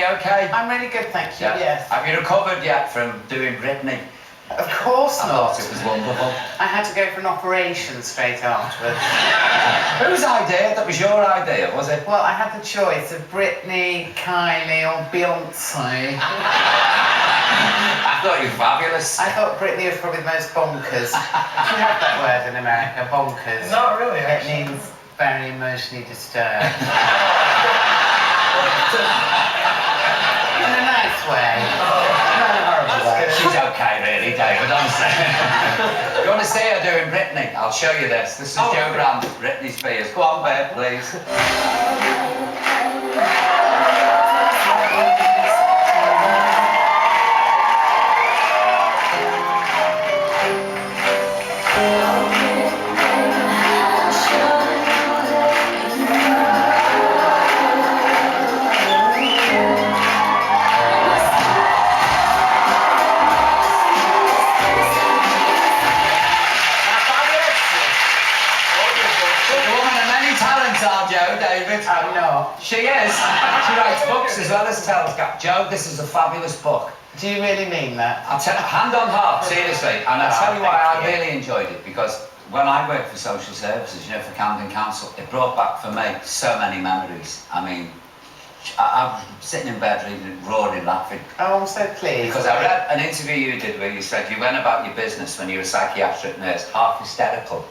you okay? I'm really good, thank you, yes. Have you recovered yet from doing Britney? Of course I not. thought it was wonderful. I had to go for an operation straight afterwards. Whose idea? That was your idea, was it? Well, I had the choice of Britney, Kylie or Beyonce. I thought you were fabulous. I thought Britney was probably the most bonkers. Do you have that word in America, bonkers? Not really, actually. It means very emotionally disturbed. In a nice way. Not in a horrible way. She's okay, really, David, honestly. You want to see her doing Britney? I'll show you this. This is Joe Grant, Britney Spears. Go on, babe, please. I'm not. She is. She writes books as well as tells. Joe, this is a fabulous book. Do you really mean that? I'll tell hand on heart, seriously. And I'll tell you why I really enjoyed it, because when I worked for social services, you know, for Camden Council, it brought back for me so many memories. I mean, I was sitting in bed reading, roaring, laughing. Oh, I'm so pleased. Because I read an interview you did where you said you went about your business when you were a psychiatric nurse, half hysterical.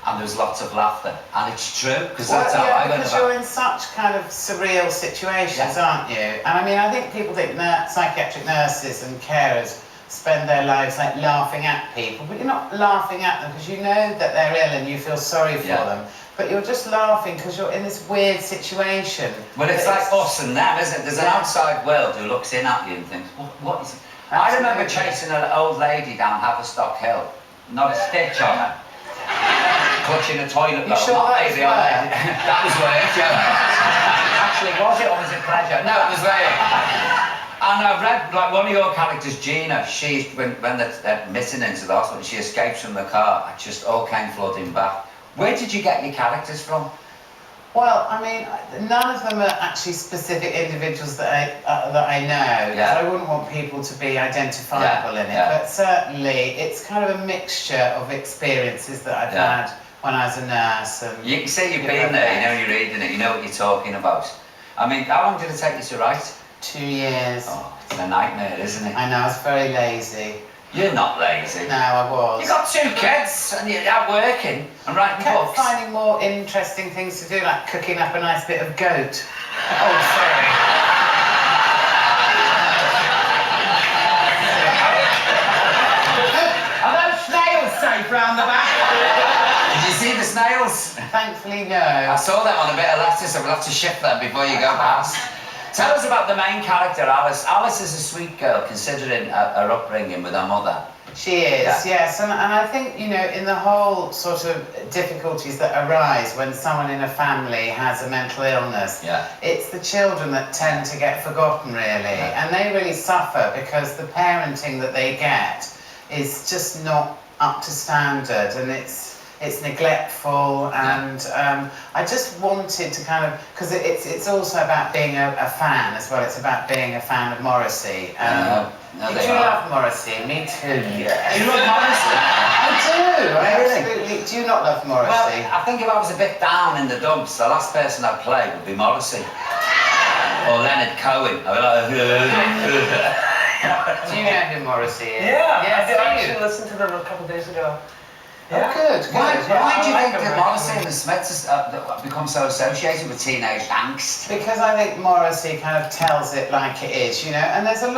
And there's lots of laughter, and it's true, because that's how I went about. Because you're in such kind of surreal situations, aren't you? And I mean, I think people think psychiatric nurses and carers spend their lives like laughing at people, but you're not laughing at them because you know that they're ill and you feel sorry for them. But you're just laughing because you're in this weird situation. Well, it's like us and them, isn't it? There's an outside world who looks in at you and thinks, what is it? I remember chasing an old lady down Haverstock Hill, not a stitch on her. Clutching a toilet bowl. You sure that was work? That was work, yeah. Actually, was it or was it pleasure? No, it was work. And I've read, like, one of your characters, Gina, when they're missing into the hospital, she escapes from the car, it just all came flooding back. Where did you get your characters from? Well, I mean, none of them are actually specific individuals that I know. Yeah. I wouldn't want people to be identifiable in it. Yeah. But certainly, it's kind of a mixture of experiences that I've had when I was a nurse. And you can see you've been there, you know, you're reading it, you know what you're talking about. I mean, how long did it take you to write? 2 years. Oh, it's a nightmare, isn't it? I know, I was very lazy. You're not lazy. No, I was. You got 2 kids and you're out working and writing books. I kept finding more interesting things to do, like cooking up a nice bit of goat. Oh, sorry. Are those snails safe round the back? Did you see the snails? Thankfully, no. I saw them on a bit of lettuce, so we'll have to shift them before you go past. Tell us about the main character, Alice. Alice is a sweet girl, considering her upbringing with her mother. She is, yes. And I think, you know, in the whole sort of difficulties that arise when someone in a family has a mental illness, it's the children that tend to get forgotten, really. And they really suffer because the parenting that they get is just not up to standard, and it's neglectful, and I just wanted to kind of, because it's also about being a fan as well. It's about being a fan of Morrissey. Do you love Morrissey? Me too. Yeah. You love Morrissey? I do. I absolutely. Do you not love Morrissey? Well, I think if I was a bit down in the dumps, the last person I'd play would be Morrissey or Leonard Cohen. Do you know who Morrissey is? Yeah, yes, I actually listened to them a couple of days ago. Yeah. Oh, good. Why do you think that Morrissey and the Smiths have become so associated with teenage angst? Because I think Morrissey kind of tells it like it is, you know, and there's some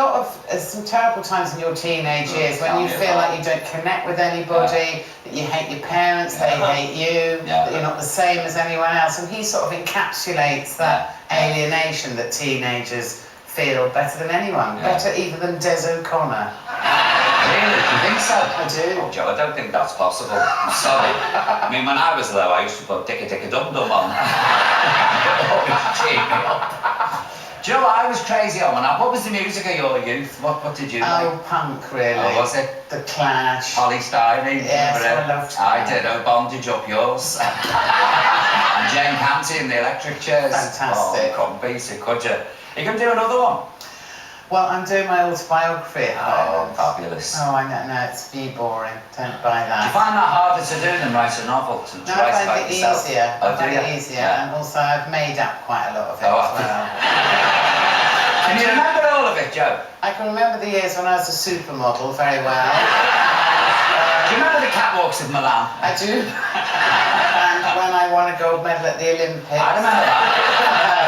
terrible times in your teenage years when you feel like you don't connect with anybody, that you hate your parents, they hate you, that you're not the same as anyone else, and he sort of encapsulates that alienation that teenagers feel better than anyone, better even than Des O'Connor. Really? Do you think so? I do. Oh, Joe, I don't think that's possible. I'm sorry. I mean, when I was low, I used to put Dicka-Dicka-Dum-Dum on. Joe, I was crazy on when what was the music of your youth? What did you like? Oh, punk, really. Oh, was it? The Clash. Polly Styrene. Yes, I loved that. I did. Oh, Bondage Up Yours. And Jane Canty and the Electric Chairs. Fantastic. Oh, couldn't beat it, could you? You can do another one. Well, I'm doing my autobiography at the moment. Fabulous. Oh, I know, no, it's be boring. Don't buy Do you that. find that harder to do than write a novel? To No, write I about find it yourself? easier. Oh, I find do you? it easier, Yeah. and also I've made up quite a lot of it Oh, as well. Can you remember all of it, Joe? I can remember the years when I was a supermodel very well. Do you remember the catwalks of Milan? I do. And when I won a gold medal at the Olympics. I remember that.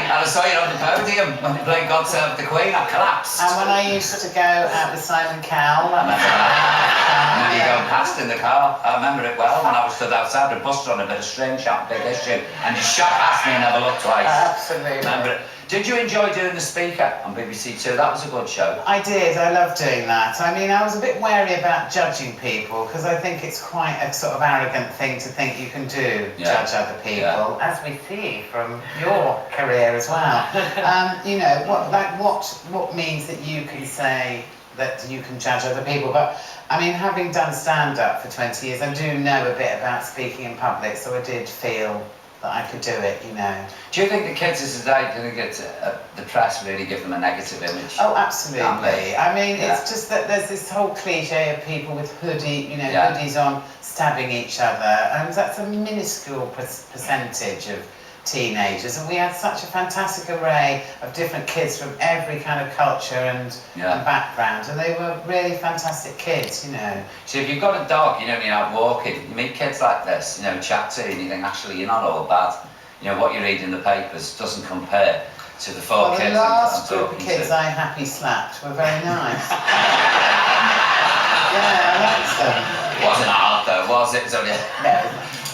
And I saw you on the podium when you played God Save the Queen. I collapsed. And when I used to go out with Simon Cowell. I remember that. And then you go past in the car. I remember it well when I was stood outside the bus on a bit of strange shot, big issue, and you shot past me and never looked twice. Absolutely. Remember it? Did you enjoy doing The Speaker on BBC Two? That was a good show. I did. I loved doing that. I mean, I was a bit wary about judging people because I think it's quite a sort of arrogant thing to think you can do, judge other people, as we see from your career as well. You know, what means that you can say that you can judge other people? But I mean, having done stand-up for 20 years, I do know a bit about speaking in public, so I did feel that I could do it, you know. Do you think the kids of today can get the press really give them a negative image? Oh, absolutely. I mean, it's just that there's this whole cliche of people with hoodies on, stabbing each other, and that's a minuscule percentage of teenagers. And we had such a fantastic array of different kids from every kind of culture and background, and they were really fantastic kids, you know. So if you've got a dog, you know, you're out walking, you meet kids like this, you know, chat to, and you think, actually, you're not all bad. You know, what you read in the papers doesn't compare to the four kids. The last I'm group of kids I happy slapped were very nice. Yeah, I liked them. Wasn't hard though, was it? No.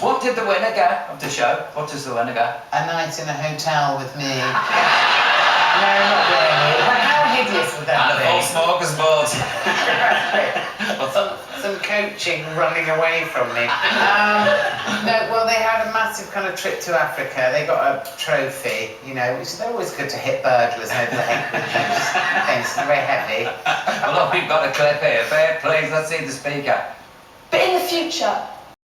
What did the winner get of the show? What does the winner get? A night in a hotel with me. No, not really. How hideous would that And be? a full smorgasbord. Some coaching running away from me. No, well, they had a massive kind of trip to Africa. They got a trophy, you know, which they're always good to hit burglars over the head with those things. They're very heavy. Well, look, we've got a clip here. Please, let's see The Speaker. But in the future,